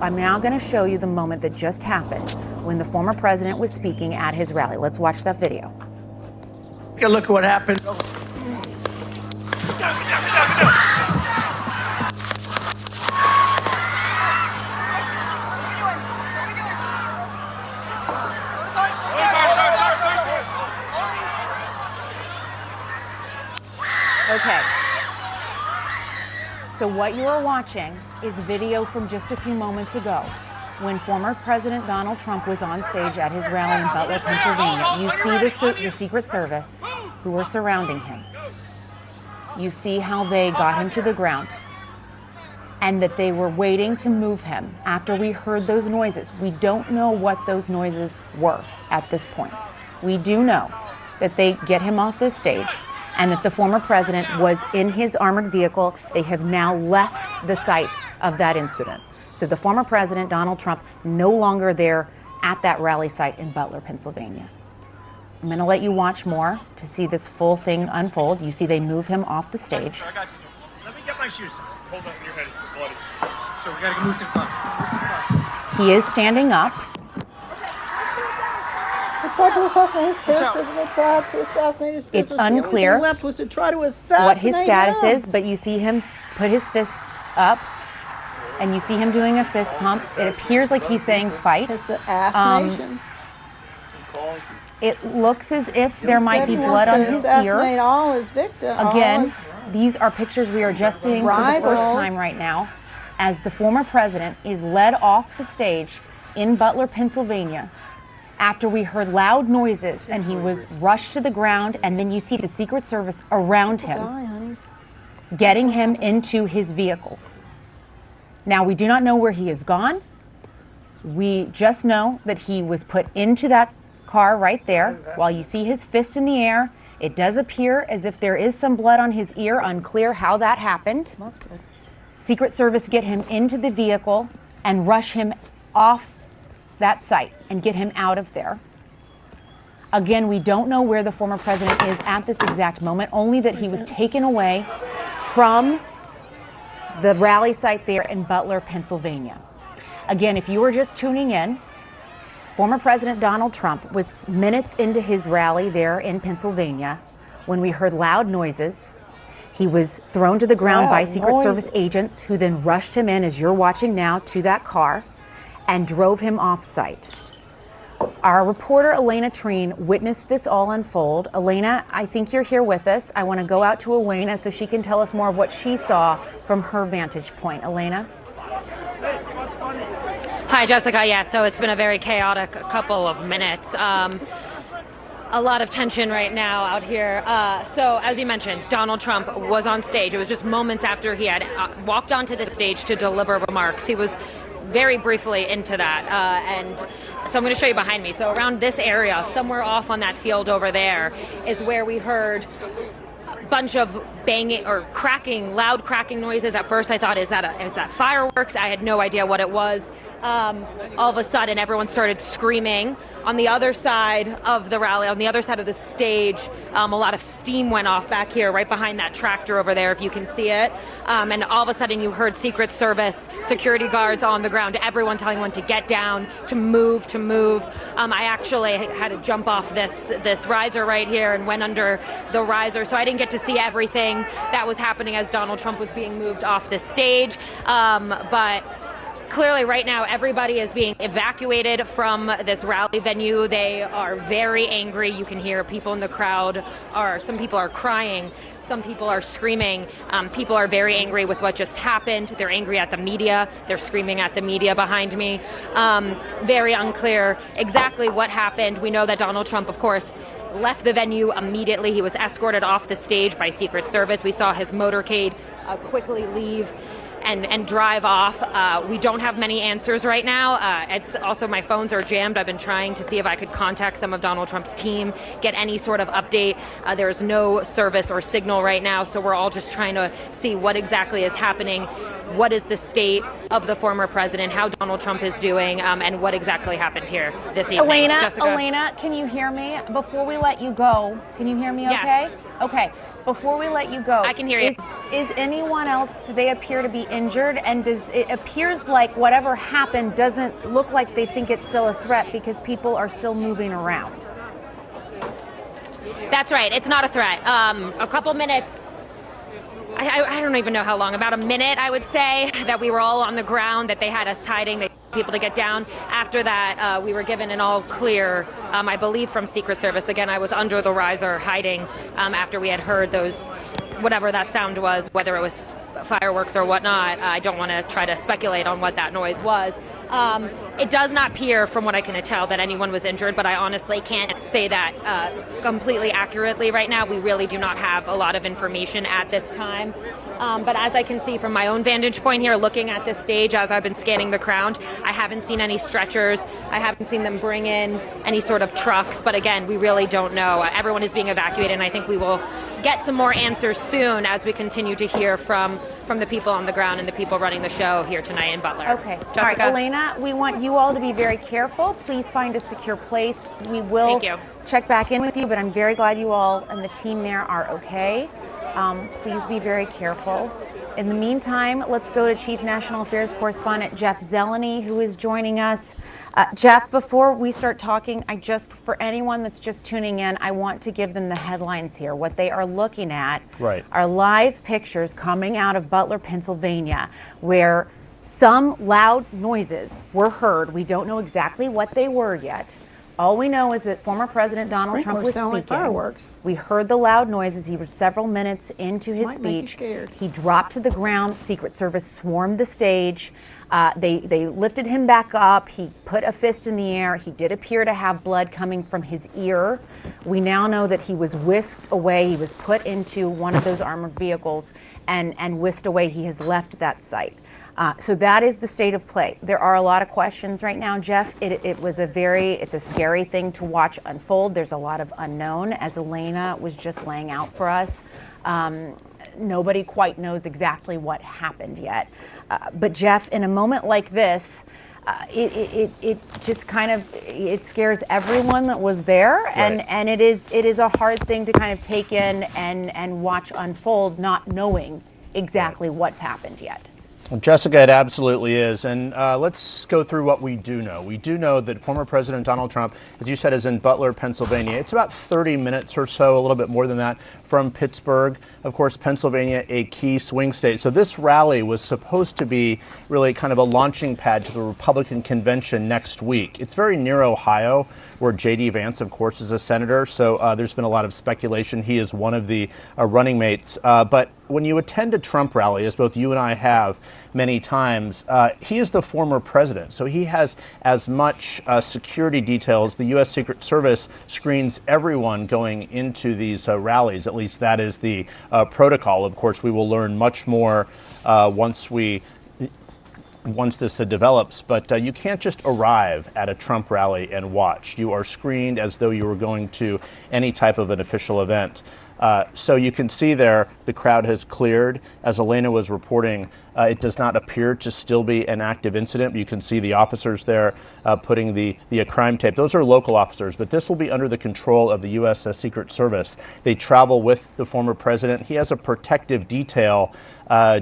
I'm now going to show you the moment that just happened when the former president was speaking at his rally. Let's watch that video. Take a look at what happened. Okay. So what you are watching is video from just a few moments ago when former President Donald Trump was on stage at his rally in Butler, Pennsylvania. You see the Secret Service who were surrounding him. You see how they got him to the ground and that they were waiting to move him after we heard those noises. We don't know what those noises were at this point. We do know that they get him off this stage and that the former president was in his armored vehicle. They have now left the site of that incident. So the former president, Donald Trump, no longer there at that rally site in Butler, Pennsylvania. I'm going to let you watch more to see this full thing unfold. You see they move him off the stage. I got you. Let me get my shoes. Hold on, your head is bloody. So we got to move to the bus. He is standing up. They tried to assassinate his character. They tried to assassinate his business. It's unclear The only thing left was to try to assassinate what his status him. is, but you see him put his fist up, and you see him doing a fist pump. It appears like he's saying fight. It's an assassination. It looks as if there might be blood on his ear. All his victims. Again, these are pictures we are just seeing for the first time right now as the former president is led off the stage in Butler, Pennsylvania after we heard loud noises and he was rushed to the ground, and then you see the Secret Service around him getting him into his vehicle. Now, we do not know where he has gone. We just know that he was put into that car right there. While you see his fist in the air, it does appear as if there is some blood on his ear. Unclear how that happened. That's good. Secret Service get him into the vehicle and rush him off that site and get him out of there. Again, we don't know where the former president is at this exact moment, only that he was taken away from the rally site there in Butler, Pennsylvania. Again, if you were just tuning in, former President Donald Trump was minutes into his rally there in Pennsylvania when we heard loud noises. He was thrown to the ground by Secret Service agents who then rushed him in, as you're watching now, to that car and drove him off site. Our reporter, Elena Treen, witnessed this all unfold. Elena, I think you're here with us. I want to go out to Elena so she can tell us more of what she saw from her vantage point. Elena? Hi, Jessica. Yeah, so it's been a very chaotic couple of minutes. A lot of tension right now out here. So as you mentioned, Donald Trump was on stage. It was just moments after he had walked onto the stage to deliver remarks. He was very briefly into that. And so I'm going to show you behind me. So around this area, somewhere off on that field over there, is where we heard a bunch of banging or cracking, loud cracking noises. At first I thought, is that fireworks? I had no idea what it was. All of a sudden, everyone started screaming. On the other side of the rally, on the other side of the stage, a lot of steam went off back here, right behind that tractor over there, if you can see it. And all of a sudden, you heard Secret Service security guards on the ground, everyone telling everyone to get down, to move. I actually had to jump off this riser right here and went under the riser, so I didn't get to see everything that was happening as Donald Trump was being moved off the stage. But clearly right now everybody is being evacuated from this rally venue. They are very angry. You can hear people in the crowd some people are crying, some people are screaming. People are very angry with what just happened. They're angry at the media. They're screaming at the media behind me. Very unclear exactly what happened. We know that Donald Trump, of course, left the venue immediately. He was escorted off the stage by Secret Service. We saw his motorcade quickly leave and drive off. We don't have many answers right now. It's also, my phones are jammed. I've been trying to see if I could contact some of Donald Trump's team, get any sort of update. There's no service or signal right now, so we're all just trying to see what exactly is happening. What is the state of the former president, how Donald Trump is doing, and what exactly happened here this evening. Elena, can you hear me? Before we let you go, can you hear me okay? Yes. Okay. Before we let you go, I can hear you. is anyone else, do they appear to be injured? And does it appears like whatever happened doesn't look like they think it's still a threat because people are still moving around? That's right. It's not a threat. A couple minutes. I don't even know how long. About a minute, I would say, that we were all on the ground, that they had us hiding, they people to get down. After that, we were given an all clear, I believe, from Secret Service. Again, I was under the riser hiding after we had heard those, whatever that sound was, whether it was fireworks or whatnot. I don't want to try to speculate on what that noise was. It does not appear, from what I can tell, that anyone was injured, but I honestly can't say that completely accurately right now. We really do not have a lot of information at this time. But as I can see from my own vantage point here, looking at this stage as I've been scanning the crowd, I haven't seen any stretchers. I haven't seen them bring in any sort of trucks. But again, we really don't know. Everyone is being evacuated, and I think we will get some more answers soon as we continue to hear from the people on the ground and the people running the show here tonight in Butler. Okay. Jessica? All right, Elena, we want you all to be very careful. Please find a secure place. We will Thank you. check back in with you, but I'm very glad you all and the team there are okay. Please be very careful. In the meantime, let's go to Chief National Affairs Correspondent Jeff Zeleny, who is joining us. Jeff, before we start talking, for anyone that's just tuning in, I want to give them the headlines here. What they are looking at are live pictures coming out of Butler, Pennsylvania, where some loud noises were heard. We don't know exactly what they were yet. All we know is that former President Donald Trump was sound like speaking. fireworks. We heard the loud noises. He was several minutes into his Might make you speech. scared. He dropped to the ground. Secret Service swarmed the stage. They lifted him back up. He put a fist in the air. He did appear to have blood coming from his ear. We now know that he was whisked away. He was put into one of those armored vehicles and whisked away. He has left that site. So that is the state of play. There are a lot of questions right now, Jeff. It's a scary thing to watch unfold. There's a lot of unknown, as Elena was just laying out for us. Nobody quite knows exactly what happened yet. But Jeff, in a moment like this, it just kind of, it scares everyone that was there, and it is a hard thing to kind of take in and watch unfold, not knowing exactly what's happened yet. Well, Jessica, it absolutely is. And let's go through what we do know. We do know that former President Donald Trump, as you said, is in Butler, Pennsylvania. It's about 30 minutes or so, a little bit more than that, from Pittsburgh. Of course, Pennsylvania, a key swing state. So this rally was supposed to be really kind of a launching pad to the Republican convention next week. It's very near Ohio, where J.D. Vance, of course, is a senator. So there's been a lot of speculation. He is one of the running mates. But when you attend a Trump rally, as both you and I have many times, he is the former president. So he has as much security details. The U.S. Secret Service screens everyone going into these rallies. At least that is the protocol. Of course, we will learn much more once this develops, but you can't just arrive at a Trump rally and watch. You are screened as though you were going to any type of an official event. So you can see there the crowd has cleared. As Elena was reporting, it does not appear to still be an active incident. You can see the officers there putting the crime tape. Those are local officers, but this will be under the control of the U.S. Secret Service. They travel with the former president. He has a protective detail,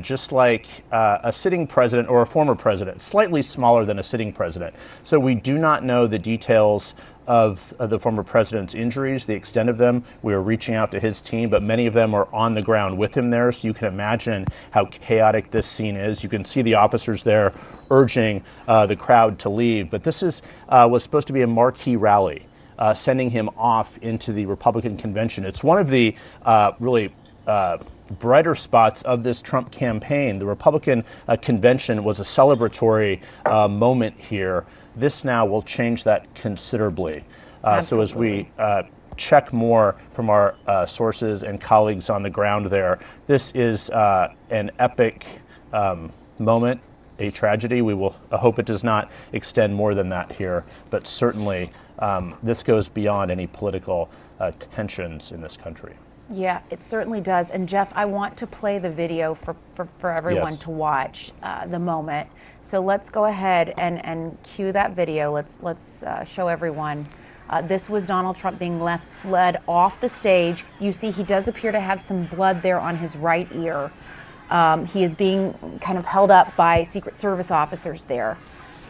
just like a sitting president or a former president, slightly smaller than a sitting president. So we do not know the details of the former president's injuries, the extent of them. We are reaching out to his team, but many of them are on the ground with him there, so you can imagine how chaotic this scene is. You can see the officers there urging the crowd to leave, but this was supposed to be a marquee rally, sending him off into the Republican convention. It's one of the really brighter spots of this Trump campaign. The Republican convention was a celebratory moment here. This now will change that considerably. So as we check more from our sources and colleagues on the ground there, this is an epic moment, a tragedy. We will hope it does not extend more than that here, but certainly this goes beyond any political tensions in this country. Yeah, it certainly does. And Jeff, I want to play the video for everyone to watch the moment. So let's go ahead and cue that video. Let's show everyone. This was Donald Trump being led off the stage. You see he does appear to have some blood there on his right ear. He is being kind of held up by Secret Service officers there.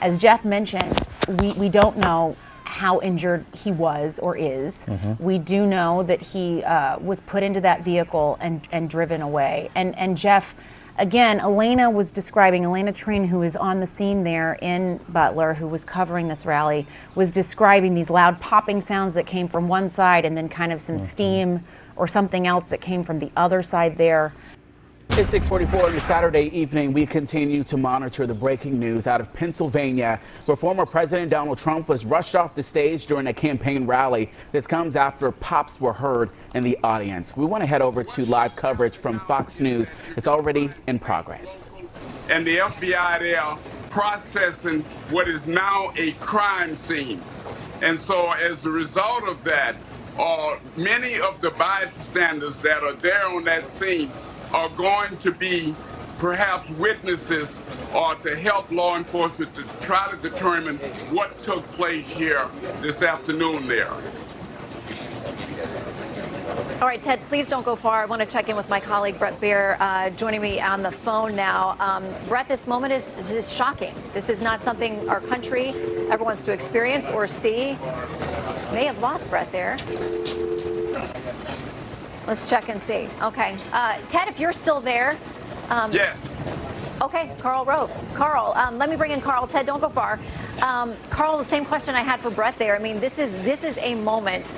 As Jeff mentioned, we don't know how injured he was or is. We do know that he was put into that vehicle and driven away. And Jeff, again, Elena Trin, who is on the scene there in Butler, who was covering this rally, was describing these loud popping sounds that came from one side and then kind of some steam or something else that came from the other side there. It's 6:44 on the Saturday evening. We continue to monitor the breaking news out of Pennsylvania, where former President Donald Trump was rushed off the stage during a campaign rally. This comes after pops were heard in the audience. We want to head over to live coverage from Fox News. It's already in progress. And the FBI there processing what is now a crime scene. And so as a result of that, many of the bystanders that are there on that scene are going to be perhaps witnesses or to help law enforcement to try to determine what took place here this afternoon there. All right, Ted, please don't go far. I want to check in with my colleague, Bret Baier, joining me on the phone now. Bret, this moment is shocking. This is not something our country ever wants to experience or see. May have lost Bret there. Let's check and see. Okay. Ted, if you're still there. Yes. Okay, Karl Rove. Karl, let me bring in Karl. Ted, don't go far. Karl, the same question I had for Bret there. I mean, this is a moment